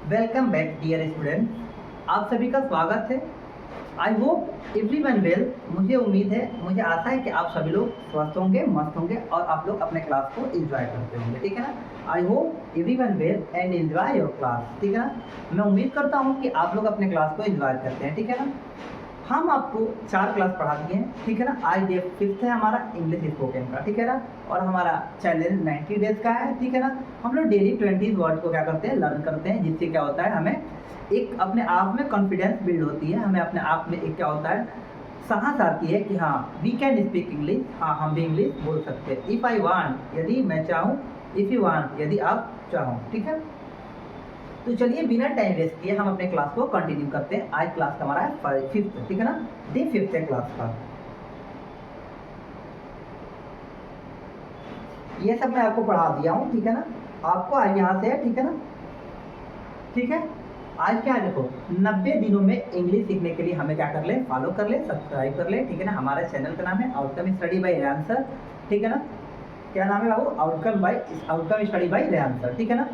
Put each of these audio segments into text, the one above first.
Welcome back dear student. आप सभी का स्वागत है। I hope everyone well. मुझे उम्मीद है, मुझे आशा है कि आप सभी लोग स्वस्थ होंगे, मस्त होंगे और आप लोग अपने क्लास को एंजॉय करते होंगे। ठीक है ना। I hope everyone well and enjoy your class. ठीक है ना। मैं उम्मीद करता हूँ कि आप लोग अपने क्लास को एंजॉय करते हैं। ठीक है ना। हम आपको 4 क्लास पढ़ा दिए हैं। ठीक है ना। आज डे 5th है हमारा इंग्लिश स्पोकन का। ठीक है ना। और हमारा चैलेंज 90 डेज का है। ठीक है ना। हम लोग डेली 20 वर्ड को क्या करते हैं, लर्न करते हैं, जिससे क्या होता है, हमें एक अपने आप में कॉन्फिडेंस बिल्ड होती है। हमें अपने आप में एक क्या होता है, साहस आती है कि हाँ वी कैन स्पीक इंग्लिश। हाँ, हम भी इंग्लिश बोल सकते हैं। इफ़ आई वांट, यदि मैं चाहूँ, इफ़ यू वांट, यदि आप चाहो। ठीक है। तो चलिए बिना टाइम वेस्ट किए हम अपने क्लास को कंटिन्यू करते हैं। आज क्लास का हमारा है 5th। ठीक है ना। डे 5th है क्लास का। ये सब मैं आपको पढ़ा दिया हूँ। ठीक है ना। आपको आज यहाँ से है। ठीक है ना। ठीक है। आज क्या है, देखो 90 दिनों में इंग्लिश सीखने के लिए हमें क्या कर ले, फॉलो कर ले, सब्सक्राइब कर ले। ठीक है ना। हमारे चैनल का नाम है आउटकम स्टडी बाय आंसर। ठीक है ना। क्या नाम है बाबू? Outcome study by answer. ठीक है ना।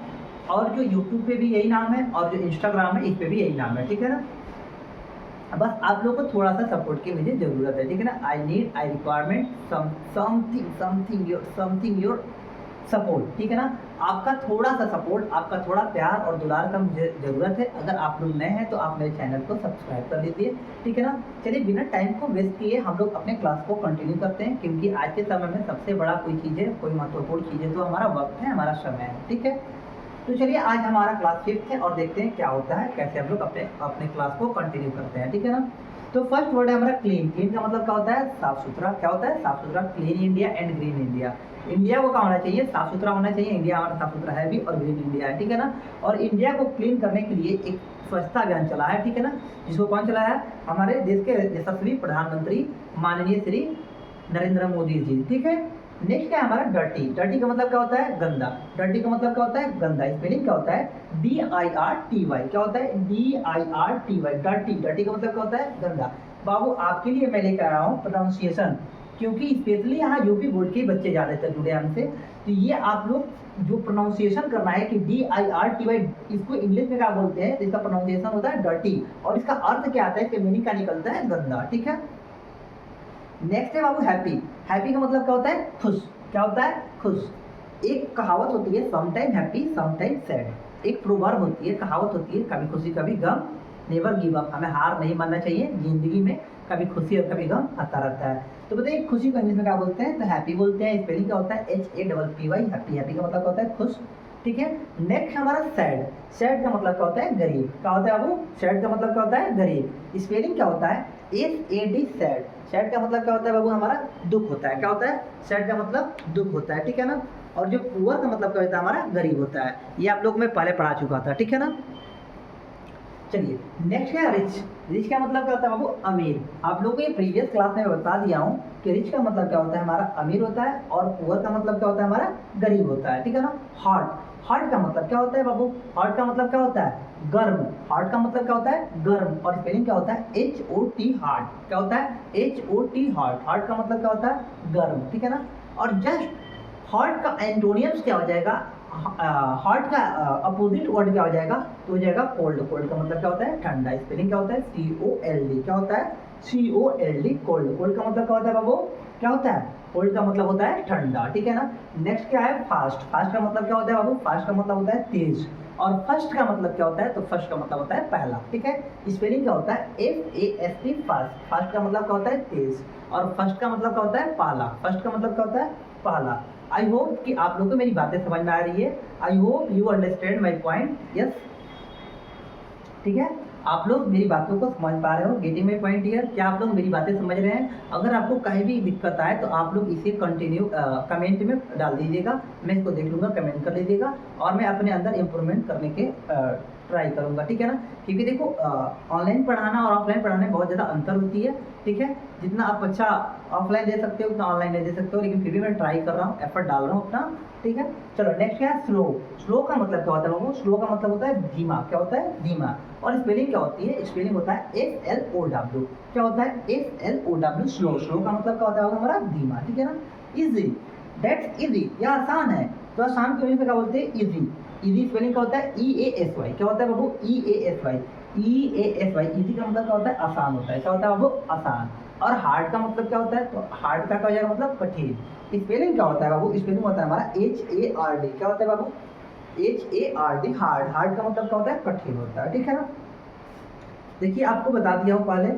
और जो यूट्यूब पे भी यही नाम है और जो इंस्टाग्राम है इस पे भी यही नाम है। ठीक है ना। बस आप लोग को थोड़ा सा सपोर्ट की मुझे ज़रूरत है। ठीक है ना। आई रिक्वायरमेंट समथिंग योर सपोर्ट। ठीक है ना। आपका थोड़ा सा सपोर्ट, आपका थोड़ा प्यार और दुलार का मुझे ज़रूरत है। अगर आप लोग नए हैं तो आप मेरे चैनल को सब्सक्राइब कर लीजिए। ठीक है ना। चलिए बिना टाइम को वेस्ट किए हम लोग अपने क्लास को कंटिन्यू करते हैं, क्योंकि आज के समय में सबसे बड़ा कोई चीज़ है, कोई महत्वपूर्ण चीज़ है तो हमारा वक्त है, हमारा समय है। ठीक है। तो चलिए आज हमारा क्लास 5th है और देखते हैं क्या होता है, कैसे हम लोग अपने अपने क्लास को कंटिन्यू करते हैं। ठीक है ना। तो फर्स्ट वर्ड है हमारा क्लीन। क्लीन का मतलब क्या होता है? साफ सुथरा। क्या होता है? साफ सुथरा। Clean India and green India. India को क्या होना चाहिए? साफ सुथरा होना चाहिए। इंडिया हमारा साफ सुथरा है भी और ग्रीन इंडिया है। ठीक है ना। और इंडिया को क्लीन करने के लिए एक स्वच्छता अभियान चला है। ठीक है ना। जिसको कौन चलाया है? हमारे देश के यशस्वी प्रधानमंत्री माननीय श्री नरेंद्र मोदी जी। ठीक है। नेक्स्ट है हमारा डर्टी। डर्टी का मतलब क्या होता है? गंदा। डर्टी का मतलब क्या होता है? गंदा। स्पेलिंग क्या होता है? DIRTY। क्या होता है? DIRTY। डर्टी। डर्टी का मतलब क्या होता है? गंदा। बाबू आपके लिए मैं लेकर आया हूँ प्रोनाउंसिएशन, क्योंकि स्पेशली यहाँ यूपी बोर्ड के बच्चे ज़्यादातर जुड़े हमसे। तो ये आप लोग जो प्रोनाउंसिएशन करना है कि DIRTY, इसको इंग्लिश में क्या बोलते हैं, तो इसका प्रोनाउंसिएशन होता है डर्टी। और इसका अर्थ क्या आता है, इसके मीनिंग क्या निकलता है? गंदा। ठीक है। नेक्स्ट है बाबू हैप्पी। हैप्पी का मतलब क्या होता है? खुश। क्या होता है? खुश। एक कहावत होती है समटाइम हैप्पी समटाइम सैड। एक प्रोवर्ब होती है, कहावत होती है, कभी खुशी कभी गम, नेवर गिव अप। हमें हार नहीं मानना चाहिए जिंदगी में, कभी खुशी और कभी गम आता रहता है। तो बताइए खुशी को इंग्लिश में क्या बोलते हैं? तो हैप्पी बोलते हैं। स्पेलिंग क्या होता है? HAPPY। हैप्पी। हैप्पी का मतलब क्या होता है? खुश। ठीक है। नेक्स्ट हमारा सैड। सैड का मतलब क्या होता है? गरीब। क्या होता है बाबू? सैड का मतलब क्या होता है? गरीब। स्पेलिंग क्या होता है? SAD sad. सैड का मतलब क्या होता है बाबू? हमारा दुख होता है। क्या होता है? सैड का मतलब दुख होता है। ठीक है ना। और जो पुअर का मतलब क्या होता है? हमारा गरीब होता है। ये आप लोग मैं पहले पढ़ा चुका था। ठीक है ना। चलिए नेक्स्ट है रिच। रिच का मतलब क्या होता है बाबू? अमीर। आप लोगों को ये प्रीवियस क्लास में बता दिया हूँ कि रिच का मतलब क्या होता है? हमारा अमीर होता है। और पुअर का मतलब क्या होता है? हमारा गरीब होता है। ठीक है ना। हार्ट। हार्ट का मतलब क्या होता है बाबू? हार्ट का मतलब क्या होता है? गर्म। हार्ट का मतलब क्या होता है? गर्म। और स्पेलिंग क्या होता है? HOT heart. क्या होता है? HOT heart. हार्ट का मतलब क्या होता है? गर्म। ठीक है ना। और जस्ट हार्ट का एंटोनियम्स क्या हो जाएगा? हार्ट का अपोजिट वर्ड क्या हो जाएगा? तो हो जाएगा कोल्ड। कोल्ड का मतलब क्या होता है? ठंडा। स्पेलिंग क्या होता है? COLD। क्या होता है? COLD cold. कोल्ड का मतलब क्या होता है बाबू? क्या होता है? कोल्ड का मतलब होता है ठंडा। ठीक है ना। नेक्स्ट क्या है? फास्ट। फास्ट का मतलब क्या होता है बाबू? फास्ट का मतलब होता है तेज। और फर्स्ट का मतलब क्या होता है? तो फर्स्ट का मतलब होता है पहला। ठीक है। स्पेलिंग क्या होता है? FAST fast. फास्ट का मतलब क्या होता है? तेज। और फर्स्ट का मतलब क्या होता है? पहला। फर्स्ट का मतलब क्या होता है? पहला। आई होप कि आप लोगों को मेरी बातें समझ में आ रही है। I hope you understand my point. Yes. ठीक है। आप लोग मेरी बातों को समझ पा रहे हो? Getting my point here? क्या आप लोग मेरी बातें समझ रहे हैं? अगर आपको कहीं भी दिक्कत आए तो आप लोग इसे कंटिन्यू कमेंट में डाल दीजिएगा। मैं इसको देख लूँगा, कमेंट कर लीजिएगा और मैं अपने अंदर इम्प्रूवमेंट करने के ट्राई करूँगा। ठीक है ना। क्योंकि देखो ऑनलाइन पढ़ाना और ऑफलाइन पढ़ाने में बहुत ज़्यादा अंतर होती है। ठीक है। जितना आप अच्छा ऑफलाइन दे सकते हो उतना ऑनलाइन नहीं दे सकते हो, लेकिन फिर भी मैं ट्राई कर रहा हूँ, एफर्ट डाल रहा हूँ अपना। ठीक है। चलो नेक्स्ट है स्लो। स्लो का मतलब क्या होता है बाबू? स्लो का मतलब होता है धीमा। क्या होता है? धीमा। और स्पेलिंग क्या होती है? स्पेलिंग होता है SLOW। क्या होता है? SLOW slow. स्लो का मतलब क्या होता है हमारा? धीमा। ठीक है ना। इजी। That's easy. यह आसान है। तो आसान को इंग्लिश में क्या बोलते हैं? इजी। इजी स्पेलिंग क्या होता है? EASY। क्या होता है बाबू? EASY। EASY इजी का मतलब क्या होता है? आसान होता है। क्या होता है बाबू? आसान। और हार्ड का मतलब क्या होता है? तो हार्ड का क्या हो जाएगा? मतलब कठिन। स्पेलिंग क्या होता है बाबू? स्पेलिंग होता है हमारा HARD। क्या होता है बाबू? HARD, hard. हार्ड का मतलब क्या होता है? कठिन होता है, ठीक है ना। देखिए आपको बता दिया हूँ पहले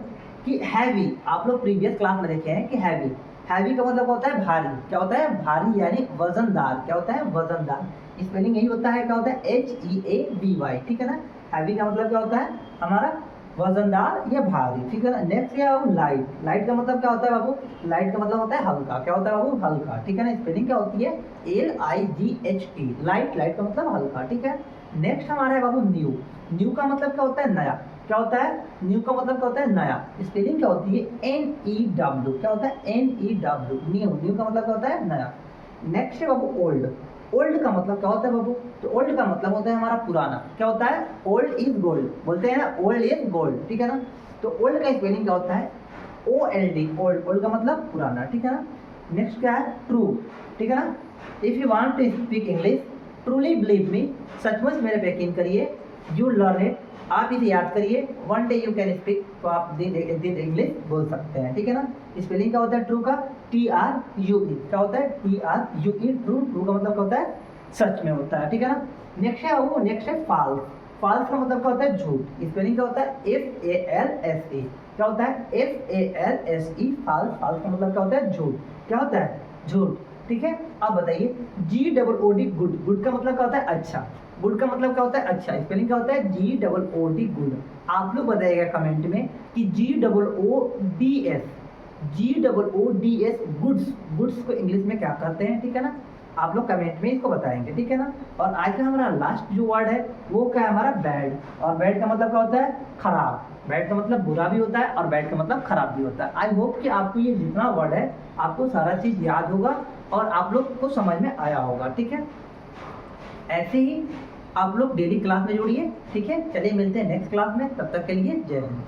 कि हैवी, आप लोग प्रीवियस क्लास में देखे हैं कि हैवी, हैवी का मतलब होता है भारी। क्या होता है? भारी यानी वजनदार। क्या होता है? वजनदार। स्पेलिंग यही होता है। क्या होता है? HEAVY, ठीक है ना। हैवी का मतलब क्या होता है? हमारा वजनदार या भारी, ठीक है ना। नेक्स्ट क्या है? लाइट। लाइट का मतलब क्या होता है बाबू? लाइट का मतलब होता है हल्का। क्या होता है बाबू? हल्का, ठीक है ना। स्पेलिंग क्या होती है? LIGHT, light. लाइट का मतलब हल्का, ठीक है। नेक्स्ट हमारा है बाबू न्यू। न्यू का मतलब क्या होता है? नया। क्या होता है? न्यू का मतलब क्या होता है? नया। स्पेलिंग क्या होती है? NEW। क्या होता है? NEW, new. न्यू का मतलब क्या होता है? नया। नेक्स्ट है बाबू ओल्ड। ओल्ड का मतलब क्या होता है बाबू? तो ओल्ड का मतलब होता है हमारा पुराना। क्या होता है? ओल्ड इज गोल्ड, बोलते हैं ना, ओल्ड इज गोल्ड, ठीक है ना। तो ओल्ड का स्पेलिंग क्या होता है? OLD, old. ओल्ड का मतलब पुराना, ठीक है ना। नेक्स्ट क्या है? ट्रू, ठीक है ना। If you want to speak English, truly believe me, सचमुच मेरे पे यकीन करिए, यू लर्न इट, आप इसे याद करिए, one day you can speak, तो आप दिन इंग्लिश बोल सकते हैं, ठीक है ना। स्पेलिंग क्या होता है ट्रू का? TRUE। क्या होता है? TRUE, true. ट्रू का मतलब क्या होता है? सच में होता है, ठीक है ना। नेक्स्ट है वो, नेक्स्ट है फॉल्स। फॉल्स का मतलब क्या होता है? झूठ। स्पेलिंग क्या होता है? FALSE। क्या होता है? FALSE, false. फॉल्स का मतलब क्या होता है? झूठ। क्या होता है? झूठ, ठीक है। अब बताइए GOOD, गुड। गुड का मतलब क्या होता है? अच्छा। गुड का मतलब क्या होता है? अच्छा। स्पेलिंग क्या होता है? GOOD, good. आप लोग बताइएगा कमेंट में कि GOODS, गुड्स। गुड्स को इंग्लिश में क्या कहते हैं, ठीक है ना। आप लोग कमेंट में इसको बताएंगे, ठीक है ना। और आज का हमारा लास्ट जो वर्ड है वो क्या है? हमारा बैड। और बैड का मतलब क्या होता है? खराब। बैड का मतलब बुरा भी होता है और बैड का मतलब खराब भी होता है। आई होप कि आपको ये जितना वर्ड है आपको सारा चीज़ याद होगा और आप लोग को समझ में आया होगा, ठीक है। ऐसे ही आप लोग डेली क्लास में जुड़िए, ठीक है। चलिए मिलते हैं नेक्स्ट क्लास में, तब तक के लिए जय हिंद।